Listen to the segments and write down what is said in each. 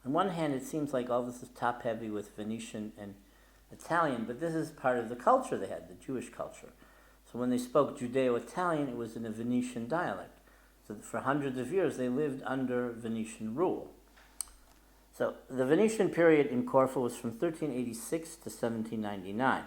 On one hand, it seems like all this is top-heavy with Venetian and Italian, but this is part of the culture they had, the Jewish culture. So when they spoke Judeo-Italian, it was in a Venetian dialect. So for hundreds of years, they lived under Venetian rule. So the Venetian period in Corfu was from 1386 to 1799.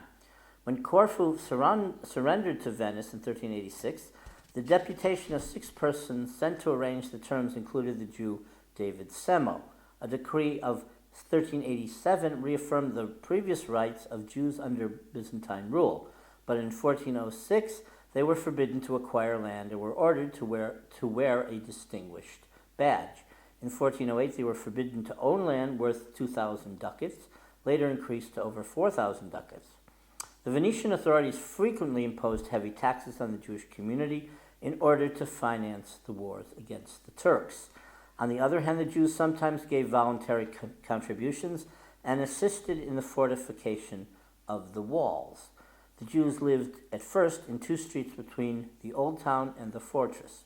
When Corfu surrendered to Venice in 1386, the deputation of 6 persons sent to arrange the terms included the Jew David Semo. A decree of 1387 reaffirmed the previous rights of Jews under Byzantine rule, but in 1406 they were forbidden to acquire land and were ordered to wear a distinguished badge. In 1408 they were forbidden to own land worth 2,000 ducats, later increased to over 4,000 ducats. The Venetian authorities frequently imposed heavy taxes on the Jewish community in order to finance the wars against the Turks. On the other hand, the Jews sometimes gave voluntary contributions and assisted in the fortification of the walls. The Jews lived at first in 2 streets between the Old Town and the fortress.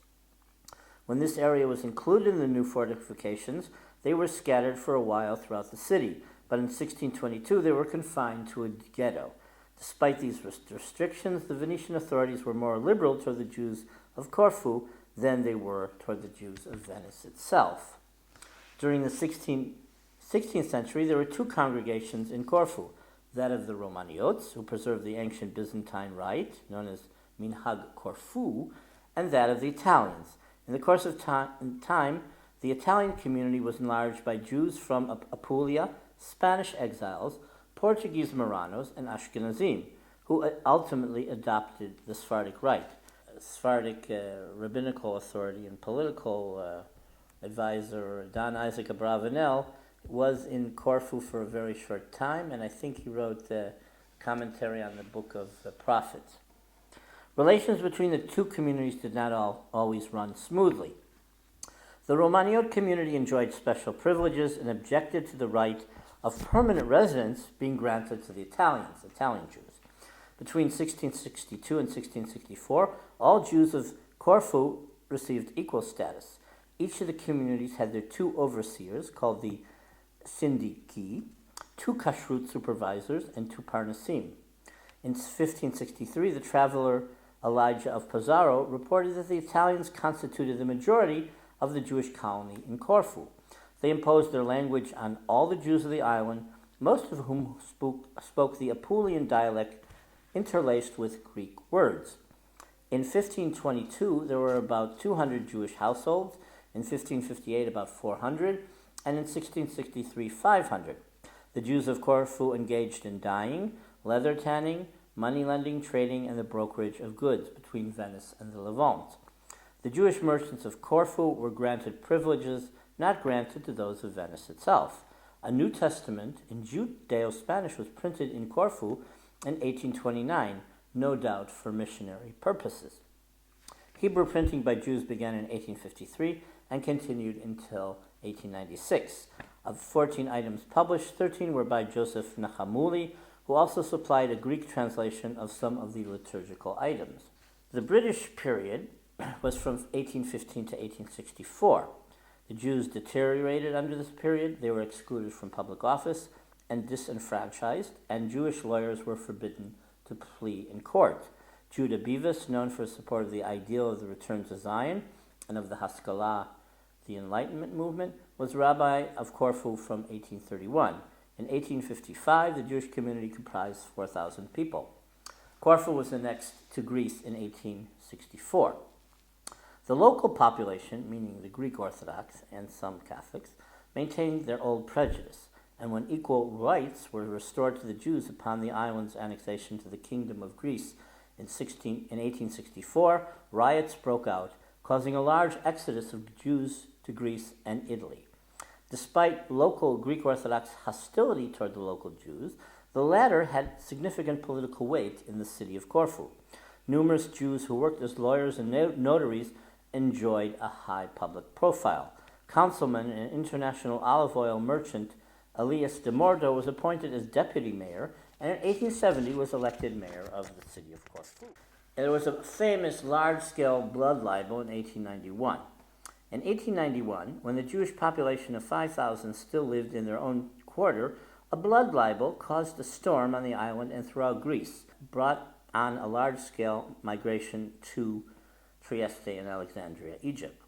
When this area was included in the new fortifications, they were scattered for a while throughout the city, but in 1622 they were confined to a ghetto. Despite these restrictions, the Venetian authorities were more liberal toward the Jews of Corfu than they were toward the Jews of Venice itself. During the 16th century, there were 2 congregations in Corfu, that of the Romaniotes, who preserved the ancient Byzantine rite, known as Minhag Corfu, and that of the Italians. In the course of time, the Italian community was enlarged by Jews from Apulia, Spanish exiles, Portuguese Marranos, and Ashkenazim, who ultimately adopted the Sephardic rite. Sephardic rabbinical authority and political advisor Don Isaac Abravanel was in Corfu for a very short time, and I think he wrote a commentary on the Book of the Prophets. Relations between the 2 communities did not always run smoothly. The Romaniot community enjoyed special privileges and objected to the right of permanent residence being granted to the Italian Jews. Between 1662 and 1664, all Jews of Corfu received equal status. Each of the communities had their 2 overseers, called the Syndiki, 2 kashrut supervisors, and 2 parnasim. In 1563, the traveler Elijah of Pizarro reported that the Italians constituted the majority of the Jewish colony in Corfu. They imposed their language on all the Jews of the island, most of whom spoke the Apulian dialect interlaced with Greek words. In 1522, there were about 200 Jewish households, in 1558 about 400, and in 1663 500. The Jews of Corfu engaged in dyeing, leather tanning, money lending, trading, and the brokerage of goods between Venice and the Levant. The Jewish merchants of Corfu were granted privileges not granted to those of Venice itself. A New Testament in Judeo-Spanish was printed in Corfu in 1829, no doubt for missionary purposes. Hebrew printing by Jews began in 1853 and continued until 1896. Of 14 items published, 13 were by Joseph Nachamuli, who also supplied a Greek translation of some of the liturgical items. The British period was from 1815 to 1864. The Jews deteriorated under this period. They were excluded from public office and disenfranchised, and Jewish lawyers were forbidden to plea in court. Judah Beavis, known for his support of the ideal of the return to Zion and of the Haskalah, the Enlightenment Movement, was rabbi of Corfu from 1831. In 1855, the Jewish community comprised 4,000 people. Corfu was annexed to Greece in 1864. The local population, meaning the Greek Orthodox and some Catholics, maintained their old prejudice, and when equal rights were restored to the Jews upon the island's annexation to the Kingdom of Greece in 1864, riots broke out, causing a large exodus of Jews to Greece and Italy. Despite local Greek Orthodox hostility toward the local Jews, the latter had significant political weight in the city of Corfu. Numerous Jews who worked as lawyers and notaries enjoyed a high public profile. Councilman and international olive oil merchant Elias de Mordo was appointed as deputy mayor, and in 1870 was elected mayor of the city of Corfu. There was a famous large-scale blood libel in 1891. In 1891, when the Jewish population of 5,000 still lived in their own quarter, a blood libel caused a storm on the island and throughout Greece, brought on a large-scale migration to Trieste and Alexandria, Egypt.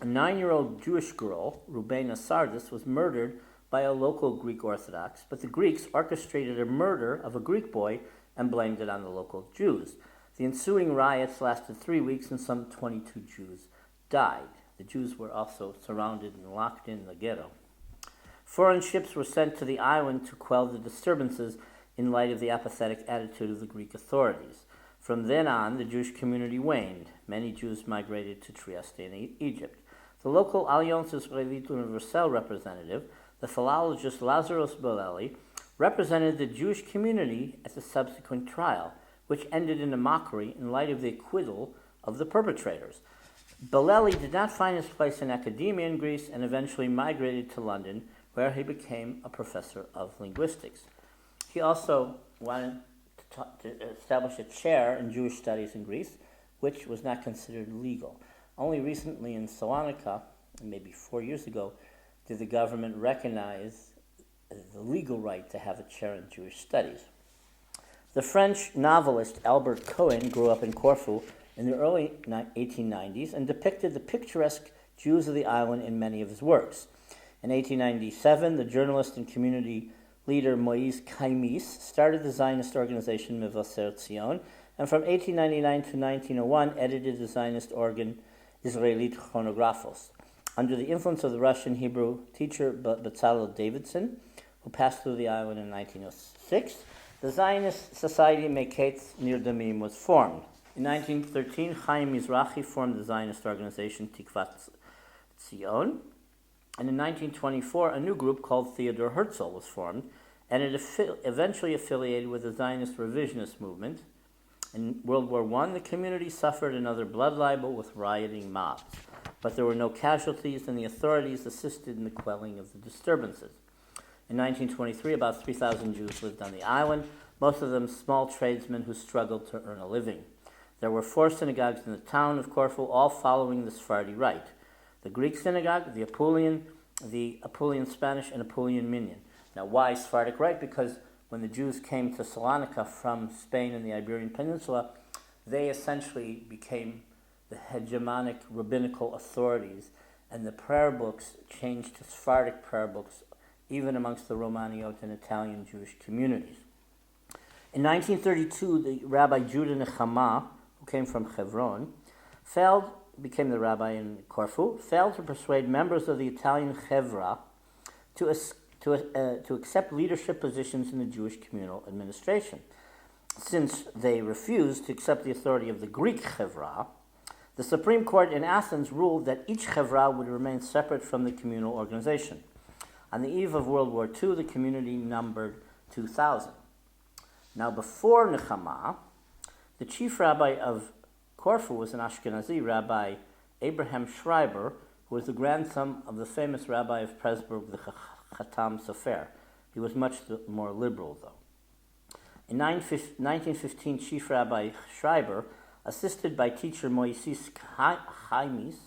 A 9-year-old Jewish girl, Rubena Sardis, was murdered by a local Greek Orthodox, but the Greeks orchestrated a murder of a Greek boy and blamed it on the local Jews. The ensuing riots lasted 3 weeks and some 22 Jews died. The Jews were also surrounded and locked in the ghetto. Foreign ships were sent to the island to quell the disturbances in light of the apathetic attitude of the Greek authorities. From then on, the Jewish community waned. Many Jews migrated to Trieste and Egypt. The local Alliance Israélite Universelle representative, the philologist Lazarus Bolelli, represented the Jewish community at the subsequent trial, which ended in a mockery in light of the acquittal of the perpetrators. Bolelli did not find his place in academia in Greece and eventually migrated to London, where he became a professor of linguistics. He also wanted to establish a chair in Jewish studies in Greece, which was not considered legal. Only recently in Salonika, maybe 4 years ago, did the government recognize the legal right to have a chair in Jewish studies. The French novelist Albert Cohen grew up in Corfu in the early 1890s and depicted the picturesque Jews of the island in many of his works. In 1897, the journalist and community leader Moïse Kaimis started the Zionist organization Mevaser Zion, and from 1899 to 1901 edited the Zionist organ Israelite Chronographos. Under the influence of the Russian Hebrew teacher Bezalel Davidson, who passed through the island in 1906, the Zionist Society Meketz Nirdamim was formed. In 1913, Chaim Mizrahi formed the Zionist organization Tikvat Zion, and in 1924, a new group called Theodor Herzl was formed, and it eventually affiliated with the Zionist revisionist movement. In World War I, the community suffered another blood libel with rioting mobs, but there were no casualties, and the authorities assisted in the quelling of the disturbances. In 1923, about 3,000 Jews lived on the island, most of them small tradesmen who struggled to earn a living. There were 4 synagogues in the town of Corfu, all following the Sephardi rite: the Greek synagogue, the Apulian Spanish, and Apulian Minyan. Now, why Sephardic rite? Because when the Jews came to Salonika from Spain and the Iberian Peninsula, they essentially became the hegemonic rabbinical authorities, and the prayer books changed to Sephardic prayer books, even amongst the Romaniot and Italian Jewish communities. In 1932, the Rabbi Judah Nechama, who came from Hebron, became the rabbi in Corfu, failed to persuade members of the Italian Chevra to accept leadership positions in the Jewish communal administration. Since they refused to accept the authority of the Greek Chevra, the Supreme Court in Athens ruled that each Chevra would remain separate from the communal organization. On the eve of World War II, the community numbered 2,000. Now, before Nechama, the chief rabbi of Corfu was an Ashkenazi Rabbi Abraham Schreiber, who was the grandson of the famous rabbi of Presburg, the Chatam Sofer. He was much more liberal, though. In 1915, Chief Rabbi Schreiber, assisted by teacher Moises Kaimis,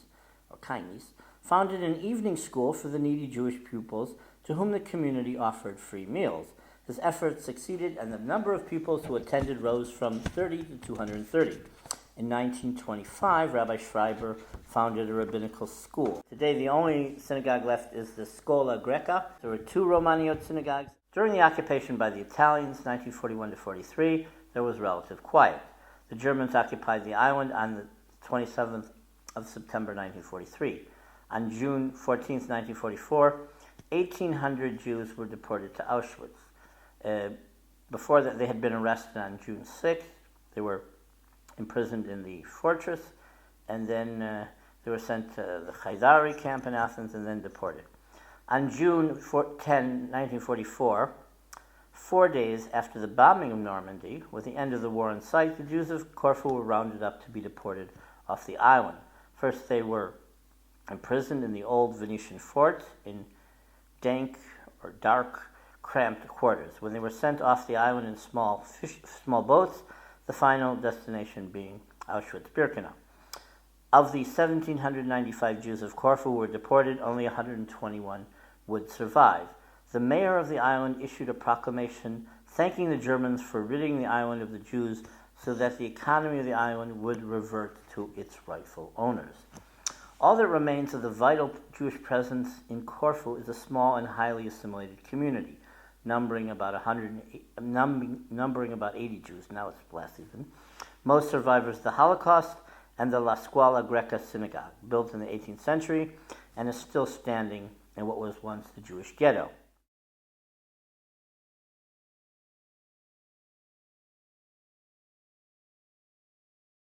founded an evening school for the needy Jewish pupils to whom the community offered free meals. His efforts succeeded, and the number of pupils who attended rose from 30 to 230. In 1925, Rabbi Schreiber founded a rabbinical school. Today, the only synagogue left is the Scola Greca. There were 2 Romaniot synagogues. During the occupation by the Italians, 1941 to 43, there was relative quiet. The Germans occupied the island on the 27th of September 1943. On June 14th, 1944, 1,800 Jews were deported to Auschwitz. Before that, they had been arrested on June 6th. They were imprisoned in the fortress, and then they were sent to the Haidari camp in Athens and then deported. On June 10, 1944, 4 days after the bombing of Normandy, with the end of the war in sight, the Jews of Corfu were rounded up to be deported off the island. First, they were imprisoned in the old Venetian fort in dank or dark, cramped quarters. When they were sent off the island in small boats, the final destination being Auschwitz-Birkenau. Of the 1,795 Jews of Corfu who were deported, only 121 would survive. The mayor of the island issued a proclamation thanking the Germans for ridding the island of the Jews so that the economy of the island would revert to its rightful owners. All that remains of the vital Jewish presence in Corfu is a small and highly assimilated community, numbering about 80 Jews. Now it's less even. Most survivors of the Holocaust and the La Scuola Greca synagogue, built in the 18th century and is still standing in what was once the Jewish ghetto.